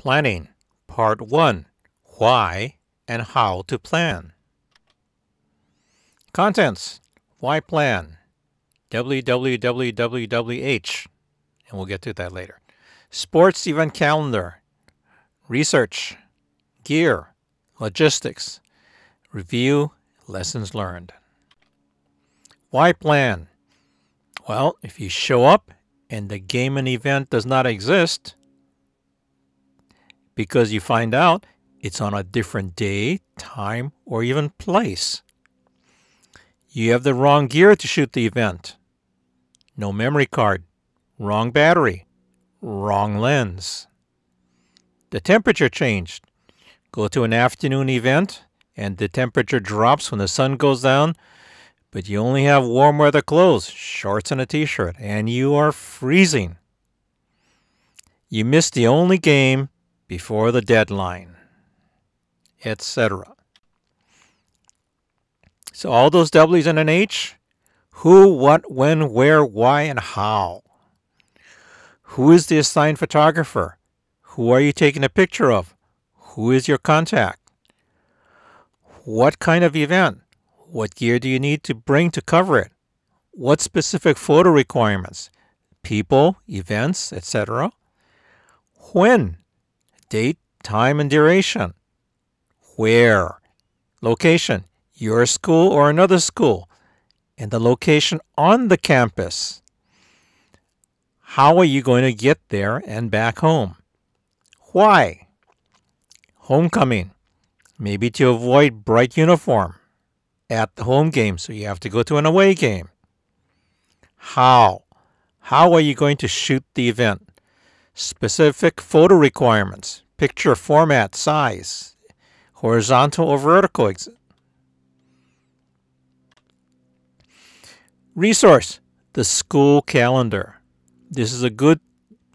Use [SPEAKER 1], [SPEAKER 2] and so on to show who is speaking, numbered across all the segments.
[SPEAKER 1] Planning, Part 1, Why and How to Plan. Contents, why plan? WWWWWH, and we'll get to that later. Sports event calendar, research, gear, logistics, review, lessons learned. Why plan? Well, if you show up and the game and event does not exist, because you find out it's on a different day, time, or even place. You have the wrong gear to shoot the event. No memory card, wrong battery, wrong lens. The temperature changed. Go to an afternoon event and the temperature drops when the sun goes down, but you only have warm weather clothes, shorts and a t-shirt, and you are freezing. You missed the only game before the deadline, etc. So all those W's and an H, who, what, when, where, why, and how. Who is the assigned photographer? Who are you taking a picture of? Who is your contact? What kind of event? What gear do you need to bring to cover it? What specific photo requirements? People, events, etc. When? Date, time, and duration. Where? Location, your school or another school, and the location on the campus. How are you going to get there and back home? Why? Homecoming, maybe to avoid bright uniform at the home game, so you have to go to an away game. How? How are you going to shoot the event? Specific photo requirements, picture format, size, horizontal or vertical. Resource, the school calendar. This is a good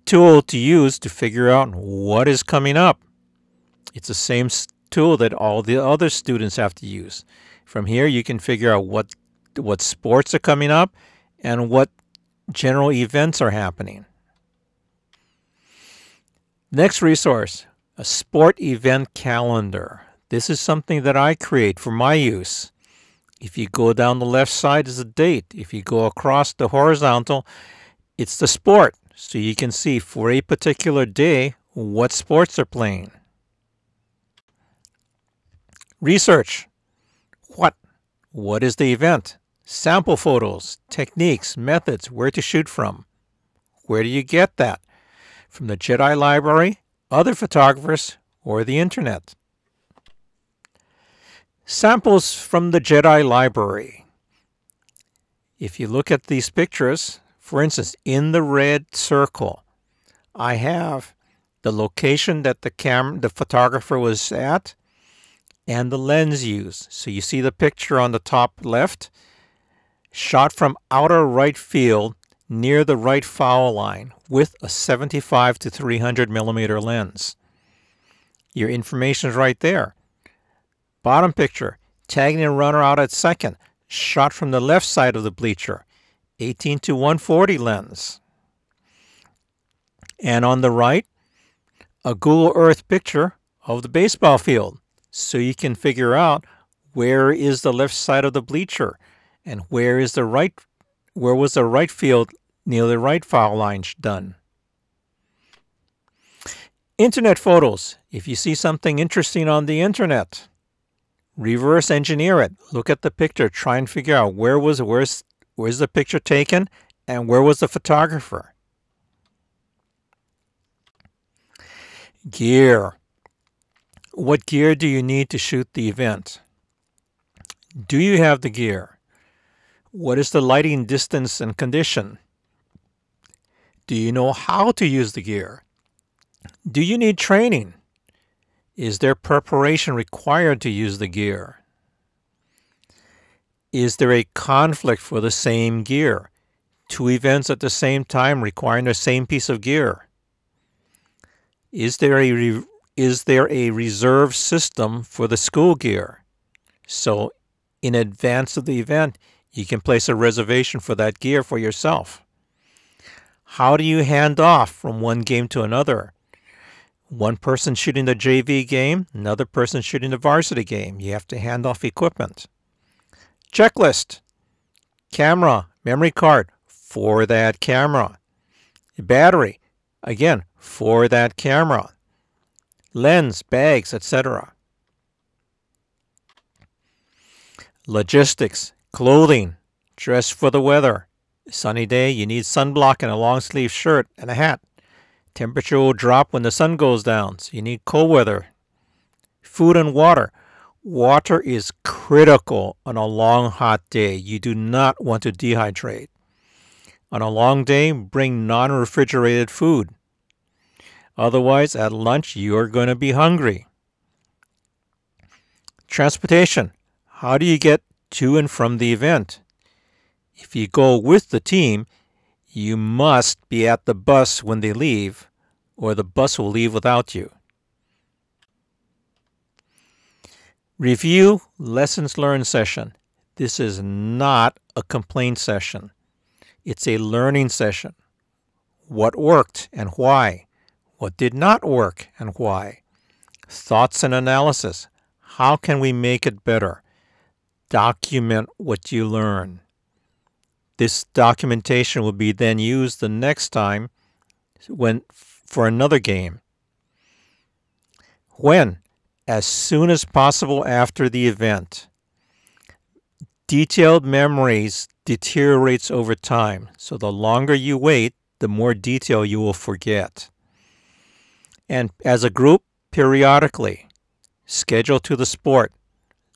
[SPEAKER 1] tool to use to figure out what is coming up. It's the same tool that all the other students have to use. From here you can figure out what sports are coming up and what general events are happening. Next resource, a sport event calendar. This is something that I create for my use. If you go down the left side is the date. If you go across the horizontal, it's the sport. So you can see for a particular day what sports are playing. Research. What? What is the event? Sample photos, techniques, methods, where to shoot from. Where do you get that? From the Jedi Library, other photographers, or the internet. Samples from the Jedi Library. If you look at these pictures, for instance, in the red circle, I have the location that the photographer was at and the lens used. So you see the picture on the top left, shot from outer right field near the right foul line with a 75 to 300 millimeter lens. Your information is right there. Bottom picture, tagging a runner out at second, shot from the left side of the bleacher, 18 to 140 lens. And on the right, a Google Earth picture of the baseball field, so you can figure out where is the left side of the bleacher and where was the right field near the right foul line done. Internet photos. If you see something interesting on the internet, reverse engineer it. Look at the picture. Try and figure out where's the picture taken and where was the photographer. Gear. What gear do you need to shoot the event? Do you have the gear? What is the lighting distance and condition? Do you know how to use the gear? Do you need training? Is there preparation required to use the gear? Is there a conflict for the same gear? Two events at the same time requiring the same piece of gear? Is there a reserve system for the school gear? So in advance of the event, you can place a reservation for that gear for yourself. How do you hand off from one game to another? One person shooting the JV game, another person shooting the varsity game. You have to hand off equipment. Checklist. Camera, memory card, for that camera. Battery, again, for that camera. Lens, bags, etc. Logistics, clothing, dress for the weather. Sunny day, you need sunblock and a long sleeve shirt and a hat. Temperature will drop when the sun goes down, so you need cold weather. Food and water. Water is critical on a long hot day. You do not want to dehydrate. On a long day, bring non-refrigerated food. Otherwise, at lunch, you're going to be hungry. Transportation. How do you get to and from the event? If you go with the team, you must be at the bus when they leave, or the bus will leave without you. Review lessons learned session. This is not a complaint session. It's a learning session. What worked and why? What did not work and why? Thoughts and analysis. How can we make it better? Document what you learn. This documentation will be then used the next time for another game. When? As soon as possible after the event. Detailed memories deteriorates over time, so the longer you wait, the more detail you will forget. And as a group, periodically, schedule to the sport.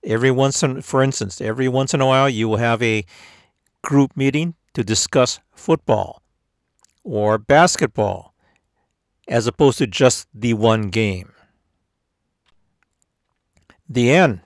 [SPEAKER 1] For instance, every once in a while you will have a group meeting to discuss football or basketball as opposed to just the one game. The end.